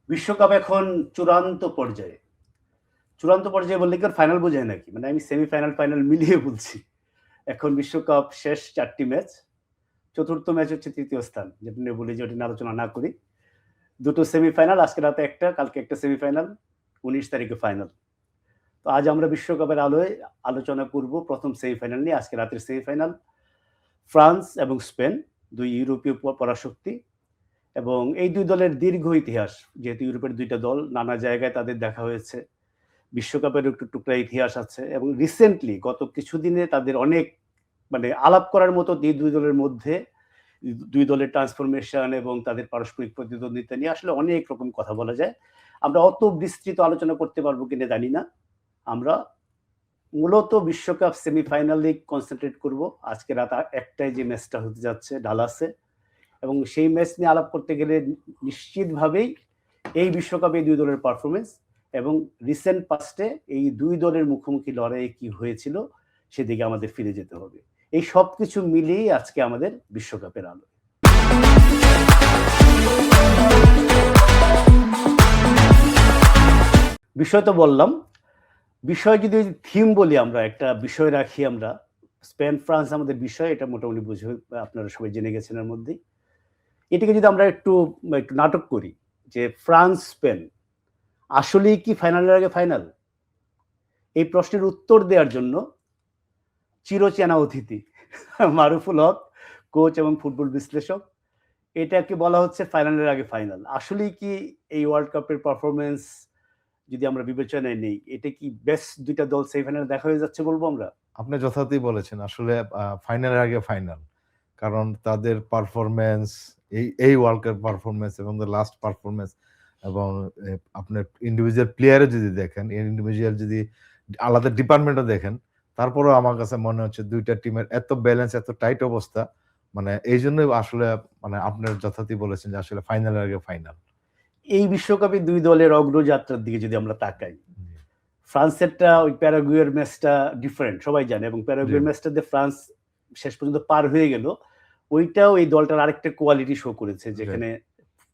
বিশ্বকাপ এখন চূড়ান্ত পর্যায়ে। চূড়ান্ত পর্যায়ে বললে কি আর ফাইনাল বোঝায় নাকি? মানে আমি সেমিফাইনাল, ফাইনাল মিলিয়ে বলছি। এখন বিশ্বকাপ শেষ ৪ টি ম্যাচ। চতুর্থ ম্যাচ হচ্ছে ৩য় স্থান। যেটা নিয়ে বলি যে ওটা নিয়ে আলোচনা না করি। ২ টো সেমিফাইনাল, আজকে রাতে একটা, কালকে একটা সেমিফাইনাল, ১৯ তারিখে ফাইনাল। তো আজ আমরা বিশ্বকাপের আলোয় আলোচনা করব ১ম সেমিফাইনাল নিয়ে। আজকে রাতের সেমিফাইনাল ফ্রান্স এবং স্পেন, ২ ইউরোপীয় পরাশক্তি এবং এই ২ দলের দীর্ঘ ইতিহাস। যেহেতু ইউরোপের ২ টা দল, নানা জায়গায় তাদের দেখা হয়েছে। বিশ্বকাপের একটু টুকরা ইতিহাস আছে এবং রিসেন্টলি গত কিছুদিনে তাদের অনেক আলাপ করার মতো এই ২ দলের মধ্যে ২ দলের ট্রান্সফরমেশন এবং তাদের পারস্পরিক প্রতিদ্বন্দ্বিতা নিয়ে আসলে অনেক রকম কথা বলা যায়। আমরা অত বিস্তৃত আলোচনা করতে পারবো কিনা জানি না। আমরা মূলত বিশ্বকাপ সেমিফাইনালে কনসেন্ট্রেট করব। আজকে রাত ১টায় যে ম্যাচটা হতে যাচ্ছে ডালাসে, এবং সেই ম্যাচ নিয়ে আলাপ করতে গেলে নিশ্চিতভাবেই এই বিশ্বকাপে এই ২ দলের পারফরমেন্স এবং রিসেন্ট পাস্টে এই ২ দলের মুখোমুখি লড়াইয়ে কি হয়েছিল সেদিকে আমাদের ফিরে যেতে হবে। এই সবকিছু মিলিয়েই আজকে আমাদের বিশ্বকাপের আলো। বিষয় তো বললাম, বিষয় যদি থিম বলি, আমরা একটা বিষয় রাখি, আমরা স্পেন ফ্রান্স আমাদের বিষয়, এটা মোটামুটি বুঝে আপনারা সবাই জেনে গেছেন এর মধ্যেই। এটাকে যদি আমরা একটু নাটক করি যে ফ্রান্স স্পেন আসলেই কি ফাইনালের আগে ফাইনাল, এই প্রশ্নের উত্তর দেওয়ার জন্য চিরচেনা অতিথি মারুফুল হক, কোচ এবং ফুটবল বিশ্লেষক। এটাকে বলা হচ্ছে ফাইনালের আগে ফাইনাল। আসলেই কি এই ওয়ার্ল্ড কাপের পারফরমেন্স যদি আমরা বিবেচনায় নেই, এটা কি বেস্ট ২টা দল সেমিফাইনালে দেখা হয়ে যাচ্ছে বলবো আমরা? আপনি যথার্থই বলেছেন। আসলে ফাইনালের আগে ফাইনাল। কারণ তাদের পারফরম্যান্স, এই ওয়ার্ল্ড কাপ পারফরম্যান্স এবং লাস্ট পারফরম্যান্স এবং আপনার ইন্ডিভিজুয়াল প্লেয়ারে যদি দেখেন, ইন্ডিভিজুয়াল যদি আলাদা ডিপার্টমেন্টও দেখেন, তারপরেও আমার কাছে মনে হচ্ছে ২টা টিমের এত ব্যালেন্স, এত টাইট অবস্থা, এইজন্যই আসলে আপনার যথার্থই বলেছেন যে আসলে ফাইনালের আগে ফাইনাল। এই বিশ্বকাপে ২ দলের অগ্রযাত্রার দিকে যদি আমরা তাকাই, ফ্রান্সেরটা ওই প্যারাগুয়ের ম্যাচটা ডিফারেন্ট, সবাই জানে, এবং প্যারাগুয়ের ম্যাচটাতে ফ্রান্স শেষ পর্যন্ত পার হয়ে গেল। ওইটাও এই দলটার আরেকটা কোয়ালিটি শো করেছে, যেখানে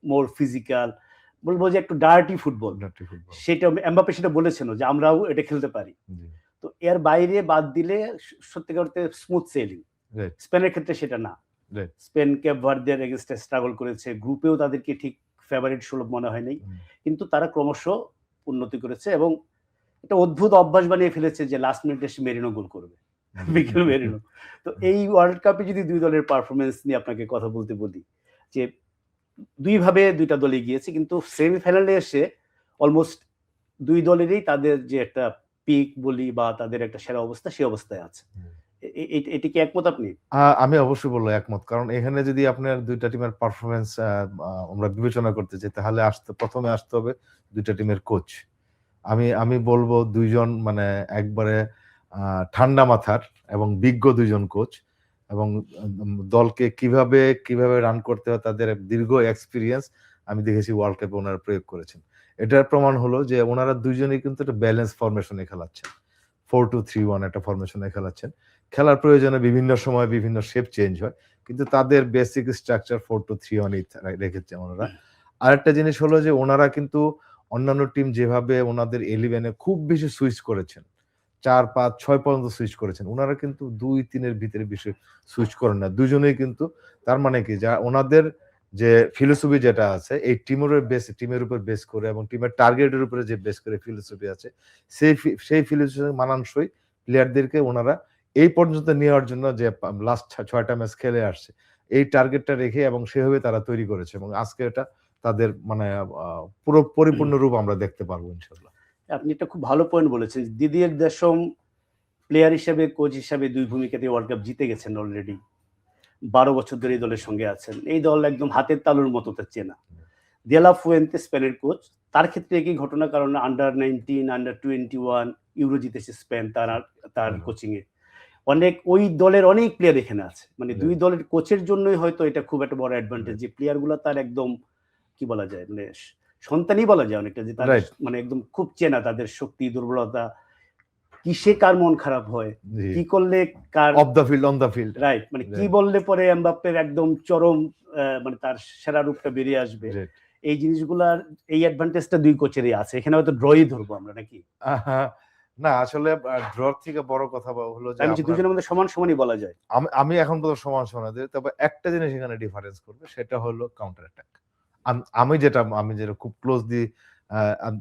মোর ফিজিক্যাল, বলবো যে একটু ডার্টি ফুটবল। সেটা এমবাপ্পে সেটা বলেছেন যে আমরাও এটা খেলতে পারি। তো এর বাইরে বাদ দিলে সত্যিকার অর্থে স্মুথ সেলিং। স্পেনের ক্ষেত্রে সেটা না। স্পেন ক্যাপ ভার্দের এগেইনস্টে স্ট্রাগল করেছে, গ্রুপেও তাদেরকে ঠিক ফেভারিট সুলভ মনে হয় নাই, কিন্তু তারা ক্রমশ উন্নতি করেছে এবং একটা অদ্ভুত অভ্যাস বানিয়ে ফেলেছে যে লাস্ট মিনিটে এসে মেরিনো গোল করবে, মিকেল মেরিনো। তো এই ওয়ার্ল্ড কাপে যদি ২ দলের পারফরমেন্স নিয়ে আপনাকে কথা বলতে বলি, যে ২ ভাবে ২টা দলই গিয়েছে, কিন্তু সেমিফাইনালে এসে অলমোস্ট ২ দলেরই তাদের যে একটা পিক বলি বা তাদের একটা সেরা অবস্থা, সেই অবস্থায় আছে। এটা কি একমত আপনি? আমি অবশ্যই বলবো একমত। কারণ এখানে যদি আপনার ২টা টিমের পারফরম্যান্স আমরা বিবেচনা করতে চাই, তাহলে প্রথমে আসতে হবে ২টা টিমের কোচ। আমি বলবো ২ জন একবারে ঠান্ডা মাথার এবং বিজ্ঞ ২ জন কোচ, এবং দলকে কিভাবে রান করতে হয় তাদের দীর্ঘ এক্সপেরিয়েন্স আমি দেখেছি ওয়ার্ল্ড কাপে ওনারা প্রয়োগ করেছেন। এটার প্রমাণ হলো যে ওনারা ২ জনই কিন্তু একটা ব্যালেন্স ফরমেশনে খেলাচ্ছেন। 4-2-3-1 একটা ফরমেশনে খেলাচ্ছেন। খেলার প্রয়োজনে বিভিন্ন সময় বিভিন্ন শেপ চেঞ্জ হয়, কিন্তু তাদের বেসিক স্ট্রাকচার 4-2-3-1 রেখেছেন ওনারা। আরেকটা জিনিস হলো যে ওনারা কিন্তু অন্যান্য টিম যেভাবে ওনাদের 11 এ খুব বেশি সুইচ করেছেন, ৪-৫-৬ পর্যন্ত সুইচ করেছেন, ওনারা কিন্তু ২-৩ এর ভিতরে বেশি সুইচ করেন না। দুজনেই কিন্তু, তার মানে কি, যা ওনাদের যে ফিলোসফি যেটা আছে, এই টিমের উপর বেস করে এবং টিমের টার্গেটের উপরে যে বেস করে ফিলোসফি আছে, সেই ফিলোসফি মানানসই প্লেয়ারদেরকে ওনারা এই পর্যন্ত নেওয়ার জন্য যে লাস্ট ৬টা ম্যাচ খেলে আসছে, এই টার্গেটটা রেখে এবং সেভাবে তারা তৈরি করেছে, এবং আজকে এটা তাদের পুরো পরিপূর্ণ রূপ আমরা দেখতে পারবো ইনশাআল্লাহ। আপনি একটা খুব ভালো পয়েন্ট বলেছেন। দিদিয়ের দেশম প্লেয়ার হিসেবে, কোচ হিসাবে ২ ভূমিকাতে ওয়ার্ল্ড কাপ জিতে গেছেন অলরেডি। ১২ বছর ধরে এই দলের সঙ্গে আছেন। এই দল একদম হাতের তালুর মতো তার চেনা। দে লা ফুয়েন্তে স্পেনের কোচ, তার ক্ষেত্রে একই ঘটনা, কারণ আন্ডার-19, আন্ডার-21 ইউরো জিতেছে স্পেন তার কোচিং এ। ওই দলের অনেক প্লেয়ার এখানে আছে। ২ দলের কোচের জন্যই হয়তো এটা খুব একটা বড় অ্যাডভান্টেজ, যে প্লেয়ার গুলো তার একদম কি বলা যায়, সন্তানই বলা যায় অনেকটা, যে তার একদম খুব চেনা, তাদের শক্তি দুর্বলতা, কিসে কার মন খারাপ হয়, কি করলে কার off the field, on the field, right, কি বললে পরে এমবাপ্পের একদম চরম তার সেরা রূপটা বেরিয়ে আসবে, এই জিনিসগুলার এই অ্যাডভান্টেজটা দুই কোচেরই আছে, এখানে হয়তো ড্রই ধরবো আমরা নাকি? না আসলে ড্রর থেকে বড় কথা হলো যে আমি দুজনের মধ্যে সমান সমানই বলা যায়। আমি এখন পর্যন্ত সমান সমান দিই, তবে একটা জিনিস এখানে ডিফারেন্স করবে, সেটা হলো কাউন্টার অ্যাটাক। আমি যেটা খুব ক্লোজলি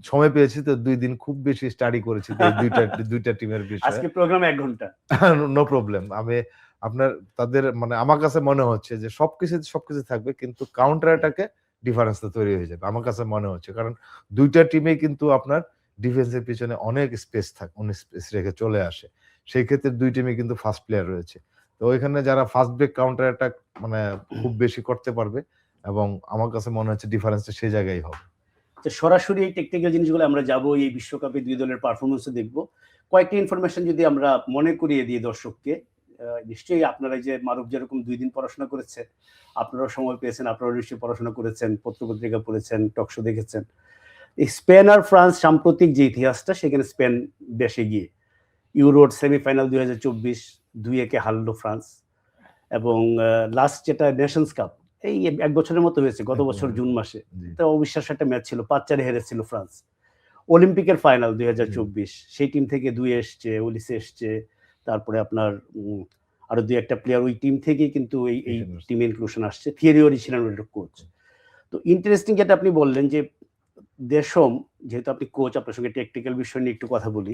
সময় পেয়েছি, তো 2 দিন খুব বেশি স্টাডি করেছি দুইটা টিমের বিষয়ে। আজকে প্রোগ্রামে 1 ঘন্টা। No problem. আমি আপনার তাদের আমার কাছে মনে হচ্ছে যে সবকিছু থাকবে, কিন্তু কাউন্টার অ্যাটাকে ডিফারেন্সটা তৈরি হয়ে যাবে আমার কাছে মনে হচ্ছে। কারণ দুইটা টিমে কিন্তু আপনার ডিফেন্সের পিছনে অনেক স্পেস রেখে চলে আসে। সেই ক্ষেত্রে 2 টিমে কিন্তু ফাস্ট প্লেয়ার রয়েছে। তো ওইখানে যারা ফাস্ট ব্রেক কাউন্টার অ্যাটাক খুব বেশি করতে পারবে, এবং আমার কাছে মনে হচ্ছে ডিফারেন্সটা সেই জায়গায় হবে। সরাসরি এই টেকনিক্যাল জিনিসগুলো আমরা যাবো, এই বিশ্বকাপে 2 দলের পারফরমেন্সও দেখবো। কয়েকটা ইনফরমেশন যদি আমরা মনে করিয়ে দিই দর্শককে, নিশ্চয়ই আপনারা যে মারুফ যেরকম 2 দিন পড়াশোনা করেছে, আপনারাও সময় পেয়েছেন, আপনারাও নিশ্চয়ই পড়াশোনা করেছেন, পত্রপত্রিকা পড়েছেন, টকশো দেখেছেন। এই স্পেন আর ফ্রান্স সাম্প্রতিক যে ইতিহাসটা, সেখানে স্পেন বেশে গিয়ে ইউরোর সেমিফাইনাল 2024 2-1 হারলো ফ্রান্স, এবং লাস্ট যেটা নেশনস কাপ এই 1 বছরের মতো হয়েছে, গত বছর জুন মাসে, এটা অবিশ্বাস্য একটা ম্যাচ ছিল, 5-4 হেরেছিল ফ্রান্স। অলিম্পিকের ফাইনাল 2024 সেই টিম থেকে 2 এসছে, ওলিসে এসছে, তারপরে আপনার আরো 2-1টা প্লেয়ার ওই টিম থেকেই কিন্তু এই টিমে ইনক্লুশন আসছে। থিয়েরি ওরি ছিলেন ওইটার কোচ। তো ইন্টারেস্টিং যেটা আপনি বললেন যে দেশম, যেহেতু আপনি কোচ, আপনার সঙ্গে টেকনিক্যাল বিষয় নিয়ে একটু কথা বলি,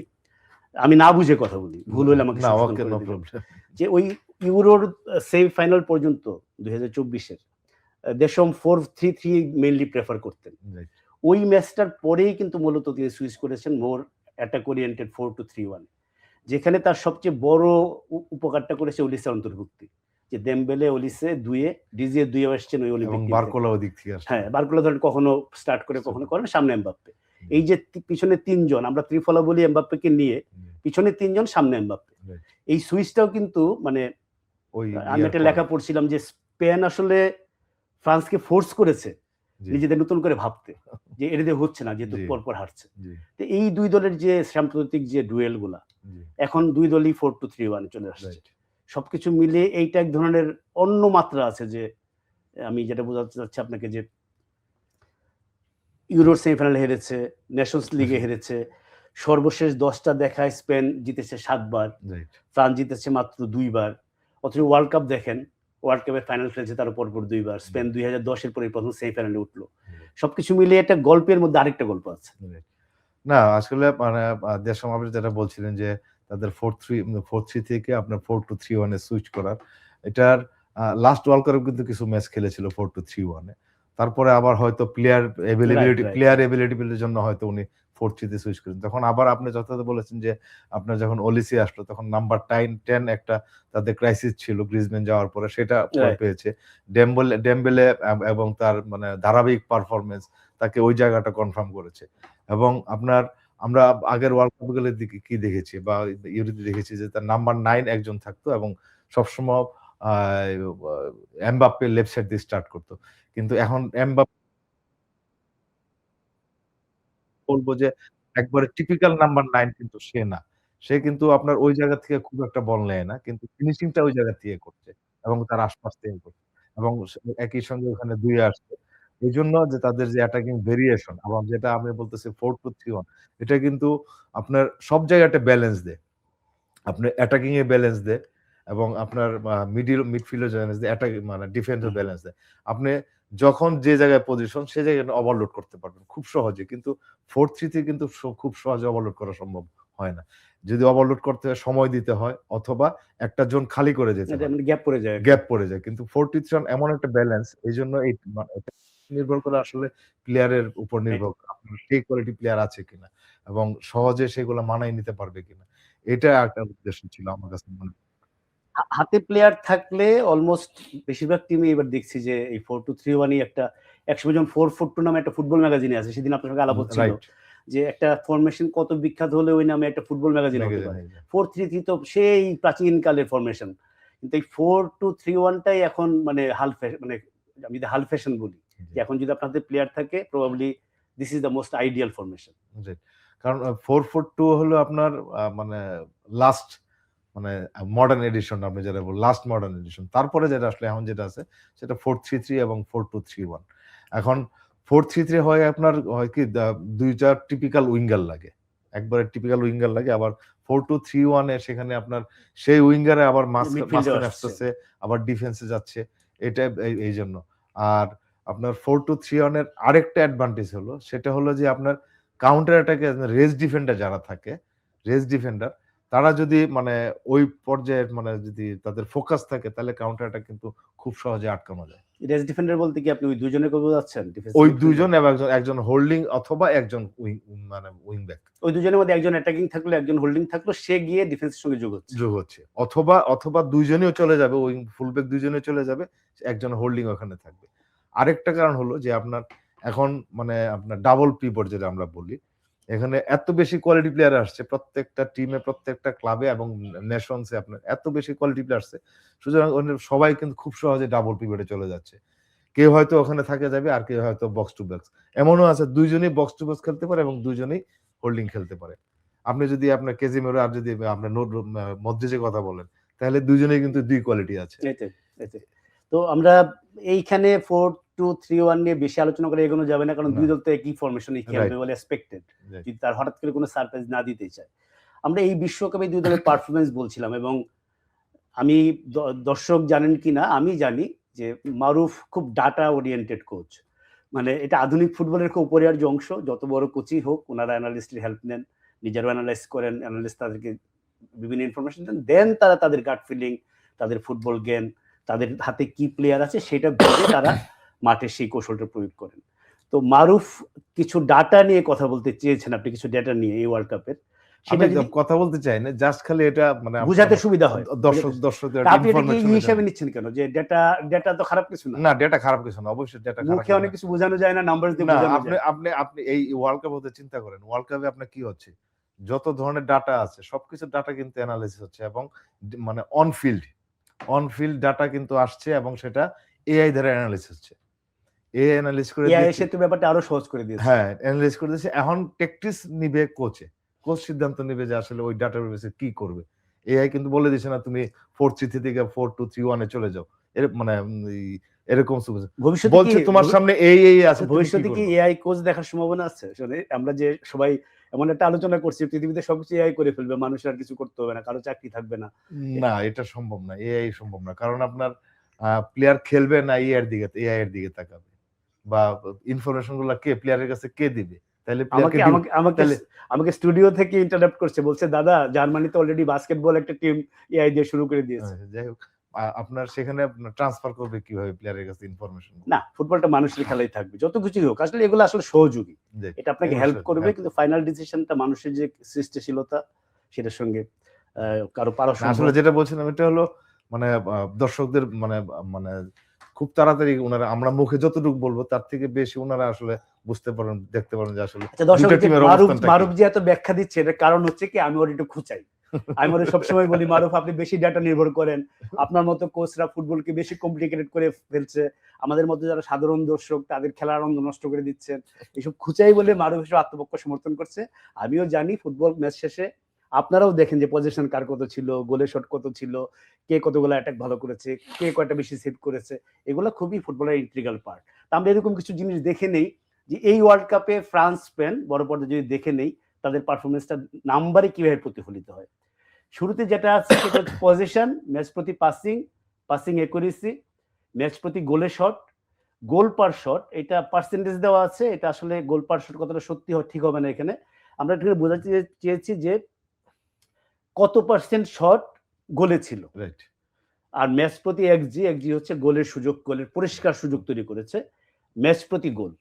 আমি না বুঝে কথা বলি, ভুল হলে আমাকে যে ওই ইউরোর সেমিফাইনাল পর্যন্ত 2024-এর দেশম 4-3-3 মেইনলি প্রেফার করতেন। ওই ম্যাচটার পরেই কিন্তু মূলত তিনি সুইচ করেছেন মোর অ্যাটাক ওরিয়েন্টেড 4-2-3-1, যেখানে তার সবচেয়ে বড় উপকারটা করেছে ওলিসের অন্তর্ভুক্তি, যে দেমবেলে ওলিসে দুয়ে, ডিজিএ দুয়ে আসছেন ওই অলিম্পিক, বারকোলা ওদিক থেকে আসছে। হ্যাঁ, বারকোলা ধরেন কখনো স্টার্ট করে কখনো করেন, সামনে এমবাপ্পে। এই যে পিছনে 3 জন, আমরা ত্রিফলা বলি এমবাপ্পেকে নিয়ে, পিছনে 3 জন, সামনে এমবাপ্পে। এই সুইচটাও কিন্তু আমি একটা লেখা পড়ছিলাম যে স্পেন আসলে ফ্রান্সকে ফোর্স করেছে নিজেদের নতুন করে ভাবতে, যে এটা দিয়ে হচ্ছে না, যেহেতু পরপর হারছে। তো এই 2 দলের যে সাম্প্রতিক যে ডুয়েল গুলা, এখন 2 দলই 4-2-3-1 চলে আসছে। সবকিছু মিলে এইটা এক ধরনের অন্য মাত্রা আছে, যে আমি যেটা বোঝাতে চাচ্ছি আপনাকে, যে ইউরোর সেমিফাইনালে হেরেছে, নেশনস লিগে হেরেছে, সর্বশেষ 10টা দেখায় স্পেন জিতেছে 7 বার, ফ্রান্স জিতেছে মাত্র 2 বার। অথচ ওয়ার্ল্ড কাপ দেখেন, ওয়ার্ল্ড কাপের ফাইনাল খেলেছে তার পরপর 2 বার, স্পেন 2010-এর পরে প্রথম সেমিফাইনালে উঠলো। সবকিছু মিলিয়ে একটা গল্পের মধ্যে আরেকটা গল্প আছে। না আসলে দেশম আপনি যেটা বলছিলেন যে তাদের 4-3 থেকে আপনার 4-2-3-1 এ সুইচ করার, এটার লাস্ট ওয়ার্ল্ড কাপে কিন্তু কিছু ম্যাচ খেলেছিল 4-2-3-1 এ। তারপরে আবার হয়তো প্লেয়ার এবিলিটির জন্য হয়তো উনি 4-3 তে সুইচ করেন। তখন আবার আপনি যথাযথ বলেছেন যে আপনার যখন ওলিসি আসলো, তখন নাম্বার 10 একটা তাদের ক্রাইসিস ছিল গ্রিজম্যান যাওয়ার পরে, সেটা পেয়েছে। ডেম্বেলে এবং তার ধারাবাহিক পারফরম্যান্স তাকে ওই জায়গাটা কনফার্ম করেছে। এবং আমরা আগের ওয়ার্ল্ড কাপ গুলোর দিকে কি দেখেছি বা ইউরোতে দেখেছি যে তার নাম্বার 9 একজন থাকতো, এবং সবসময় এমবাপ্পে লেফট সাইড দিয়ে স্টার্ট করতো। কিন্তু এখন এমবাপ্পে বলবো যে একবারে টিপিক্যাল নাম্বার 9 কিন্তু সে না। সে কিন্তু আপনার ওই জায়গা থেকে খুব একটা বল নেয় না, কিন্তু ফিনিশিংটা ওই জায়গা থেকে করছে এবং তার আশপাশ থেকে করছে, এবং একই সঙ্গে ওখানে 2 আসছে। এইজন্য যে তাদের যে অ্যাটাকিং ভেরিয়েশন, আবার যেটা আমি বলতেছি 4-2-3-1, এটা কিন্তু আপনার সব জায়গাতে ব্যালেন্স দেয়। আপনার অ্যাটাকিং এ ব্যালেন্স দেয়, এবং আপনার মিডফিল্ডে ব্যালেন্স দেয়, ডিফেন্সে ব্যালেন্স দেয়। আপনি যখন যে জায়গায় পজিশন, সে জায়গায় ওভারলোড করতে পারবেন খুব সহজে, কিন্তু 4-3 তে কিন্তু খুব সহজে ওভারলোড করা সম্ভব হয় না। যদি ওভারলোড করতে হয়, সময় দিতে হয়, অথবা একটা জোন খালি করে যেতে হয়, গ্যাপ পড়ে যায়। কিন্তু 4-3 এমন একটা ব্যালেন্স, এইজন্য এই নির্ভর করে আসলে প্লেয়ারের উপর নির্ভর করে আপনার সেই কোয়ালিটি প্লেয়ার আছে কিনা, এবং সহজে সেগুলো মানায় নিতে পারবে কিনা। এটা একটা উদ্দেশ্য ছিল আমার কাছে মনে হয়। হাতে প্লেয়ার থাকলে অলমোস্ট বেশিরভাগ টিমে এবার দেখছি যে এই 4-2-3-1 একটা, একসময় যখন 4-4-2 নামে একটা ফুটবল ম্যাগাজিন আছে, সেদিন আপনার সঙ্গে আলাপ হচ্ছিল যে একটা ফরমেশন কত বিখ্যাত হলে ওই নামে একটা ফুটবল ম্যাগাজিন হতে পারে। 4-3-3 তো সেই প্রাচীন কালের ফরমেশন, কিন্তু এই 4-2-3-1টাই এখন আমি যদি হাল ফ্যাশন বলি, এখন যদি আপনাদের প্লেয়ার থাকে, probably this is the most ideal formation. কারণ 4-4-2 হলো আপনার লাস্ট মডার্ন এডিশন, আপনি যেটা বল লাস্ট মডার্ন এডিশন। তারপরে যেটা আসলে এখন যেটা আছে সেটা 4-3-3 এবং 4-2-3-1। এখন 4-3-3 হয় আপনার হয় কি দুইটা টিপিক্যাল উইঙ্গার লাগে, একবারে টিপিক্যাল উইঙ্গার লাগে। আবার 4-2-3-1 এ সেখানে আপনার সেই উইঙ্গারে আবার মিডফিল্ডে মাঝখানে আসছে। আসতেছে, আবার ডিফেন্সে যাচ্ছে, এটা এই জন্য। আর আপনার 4-2-3-1 এর আরেকটা অ্যাডভান্টেজ হলো, সেটা হলো যে আপনার কাউন্টার অ্যাটাকে রেস ডিফেন্ডার যারা থাকে, রেস ডিফেন্ডার তারা যদি মানে ওই পর্যায়ে মানে যদি তাদের ফোকাস থাকে, তাহলে কাউন্টার অ্যাটাক কিন্তু খুব সহজে আটকানো যায়। রেস ডিফেন্ডার বলতে কি আপনি ওই দুজনের কথা বোঝাচ্ছেন? ওই দুইজন এবং একজন হোল্ডিং অথবা একজন মানে উইং ব্যাক ওই দুজনের মধ্যে একজন অ্যাটাকিং থাকলো, একজন হোল্ডিং থাকলো, সে গিয়ে ডিফেন্সের সঙ্গে যোগ হচ্ছে। যোগ হচ্ছে, অথবা দুইজনেও চলে যাবে, উইং ফুলব্যাক দুইজনে চলে যাবে, একজন হোল্ডিং ওখানে থাকবে। আরেকটা কারণ হলো যে আপনার এখন মানে আপনার ডাবল পিভট যেটা আমরা বলি, এখানে এত বেশি কোয়ালিটি প্লেয়ার আসছে প্রত্যেকটা টিমে, প্রত্যেকটা ক্লাবে এবং নেশনসে আপনার এত বেশি কোয়ালিটি প্লেয়ার আসছে, সুতরাং সবাই কিন্তু খুব সহজে ডাবল পিভটে চলে যাচ্ছে। কেউ হয়তো ওখানে থাকে যাবে, আর কেউ হয়তো বক্স টু বক্স। এমনও আছে দুইজনেই বক্স টু বক্স খেলতে পারে এবং দুইজনেই হোল্ডিং খেলতে পারে। আপনি যদি আপনার কেজিমেরো আর যদি আপনার মদ্রিজের কথা বলেন, তাহলে দুইজনেই কিন্তু দুই কোয়ালিটি আছে। এটাই। তো আমরা এইখানে 4-2-3-1 নিয়ে বেশি আলোচনা করে এগোনো যাবে না, কারণ দুই দল তো একই ফরমেশনে খেলবে বলে এক্সপেক্টেড, যদি তার হঠাৎ করে কোনো সারপ্রাইজ না দিতে চায়। আমরা এই বিশ্বকাপে দুই দলের পারফরমেন্স বলছিলাম, এবং আমি দর্শক জানেন কিনা আমি জানি যে মারুফ খুব ডাটা ওরিয়েন্টেড কোচ, মানে এটা আধুনিক ফুটবলের খুব অপরিহার্য অংশ। যত বড় কোচই হোক, ওনারা অ্যানালিস্টের হেল্প নেন, নিজেরও অ্যানালাইজ করেন, অ্যানালিস্ট তাদেরকে বিভিন্ন ইনফরমেশন দেন, দেন তারা তাদের গাট ফিলিং, তাদের ফুটবল জ্ঞান, তাদের হাতে কি প্লেয়ার আছে সেটা ভেবে তারা মাঠে সেই কৌশলটা প্রয়োগ করেন। তো মারুফ কিছু ডাটা নিয়ে কথা বলতে চেয়েছেন, আপনি কিছু ডেটা নিয়ে এই ওয়ার্ল্ড কাপের, সেটা কথা বলতে চাই না, জাস্ট খালি এটা মানে বুঝাতে সুবিধা হয় দর্শকদের আপনি এটা কি হিসাবে নিচ্ছেন কেন যে ডেটা তো খারাপ কিছু না? না, ডেটা খারাপ কিছু না, অবশ্যই ডেটা খারাপ। মুখে অনেক কিছু বোঝানো যায় না, নাম্বার দিয়ে বোঝানো যায়। আপনি এই ওয়ার্ল্ড কাপ হতে চিন্তা করেন, ওয়ার্ল্ড কাপে আপনার কি হচ্ছে, যত ধরনের ডাটা আছে সবকিছু ডাটা কিন্তু অ্যানালাইসিস হচ্ছে, এবং মানে অন ফিল্ড ডাটা কিন্তু আসছে, এবং সেটা এআই দ্বারা অ্যানালাইসিস হচ্ছে। এআই অ্যানালাইজ করে এআই এসে তো ব্যাপারটা আরো সহজ করে দিয়েছে। হ্যাঁ, অ্যানালাইজ করে দিয়েছে। এখন ট্যাকটিক্স নিবে কোচ সিদ্ধান্ত নিবে যে আসলে ওই ডাটার বেসে কি করবে। এআই কিন্তু বলে দিছে না তুমি 4-3-3 থেকে 4-2-3-1 এ চলে যাও, মানে এরকম ভবিষ্যতে বলছে তোমার সামনে এই আছে। ভবিষ্যতে কি এআই কোচ দেখার সম্ভাবনা আছে? শুনে আমরা যে সবাই এমন একটা আলোচনা করছি, পৃথিবীতে সবকিছু এআই করে ফেলবে, মানুষ আর কিছু করতে হবে না, কারো চাকরি থাকবে না। না, এটা সম্ভব না, এআই সম্ভব না, কারণ আপনার প্লেয়ার খেলবে না এআই এর দিকে তাকাবে, বা ইনফরমেশন গুলো কে প্লেয়ারের কাছে কে দিবে? তাহলে আমাকে স্টুডিও থেকে ইন্টারাপ্ট করছে, বলছে দাদা জার্মানিতে অলরেডি বাস্কেটবল একটা টিম এআই দিয়ে শুরু করে দিয়েছে। যাই হোক, আপনার সেখানে ট্রান্সফার করবে কিভাবে প্লেয়ারের কাছে ইনফরমেশন? না, ফুটবলটা মানুষের খেলাই থাকবে, যত কিছুই হোক। আসলে এগুলো আসলে সহযোগী, এটা আপনাকে হেল্প করবে, কিন্তু ফাইনাল ডিসিশনটা মানুষের যে সৃষ্টিশীলতা সেটার সঙ্গে কারো পারা সম্ভব। আসলে যেটা বলছিলাম এটা হলো মানে দর্শকদের মানে মানে খুব তাড়াতাড়ি ওনারা, আমরা মুখে যতটুকু বলবো তার থেকে বেশি ওনারা আসলে বুঝতে পারেন, দেখতে পারেন যে আসলে মারুফ যে এত ব্যাখ্যা দিচ্ছে, এর কারণ হচ্ছে কি আমি ওর একটু খুঁচাই। আমি ওদের সবসময় বলি, মারুফ আপনি বেশি ডাটা নির্ভর করেন, আপনার মতো কোচরা ফুটবলকে বেশি কমপ্লিকেটেড করে ফেলছে, আমাদের মতো যারা সাধারণ দর্শক তাদের খেলার আনন্দ নষ্ট করে দিচ্ছেন, এসব খুঁচাই বলে মারুফ এসব আত্মপক্ষ সমর্থন করছে। আমিও জানি ফুটবল ম্যাচ শেষে আপনারাও দেখেন যে পজিশন কার কত ছিল, গোলের শট কত ছিল, কে কতগুলো অ্যাটাক ভালো করেছে, কে কয়টা বেশি সেভ করেছে, এগুলো খুবই ফুটবলের ইন্ট্রিগাল পার্ট। তা আমরা এরকম কিছু জিনিস দেখে নেই যে এই ওয়ার্ল্ড কাপে ফ্রান্স স্পেন বড় পর্দায় যদি দেখে নেই, তাদের পারফরমেন্সটা নাম্বারে কিভাবে প্রতিফলিত হয়। শুরুতে যেটা আছে সেটা হচ্ছে পজিশন, ম্যাচ প্রতি পাসিং অ্যাকুরেসি, ম্যাচ প্রতি গোলের শট, গোল পার শট, এটা পার্সেন্টেজ দেওয়া আছে, এটা আসলে গোল পার শট কতটা সত্যি হয় ঠিক হবে না এখানে। আমরা এখানে বোঝাতে চেয়েছি যে কত পার্সেন্ট শট গোলে ছিল, আর ম্যাচ প্রতি এক্সজি হচ্ছে গোলের সুযোগ, গোলের পরিষ্কার সুযোগ তৈরি করেছে ম্যাচ প্রতি গোল।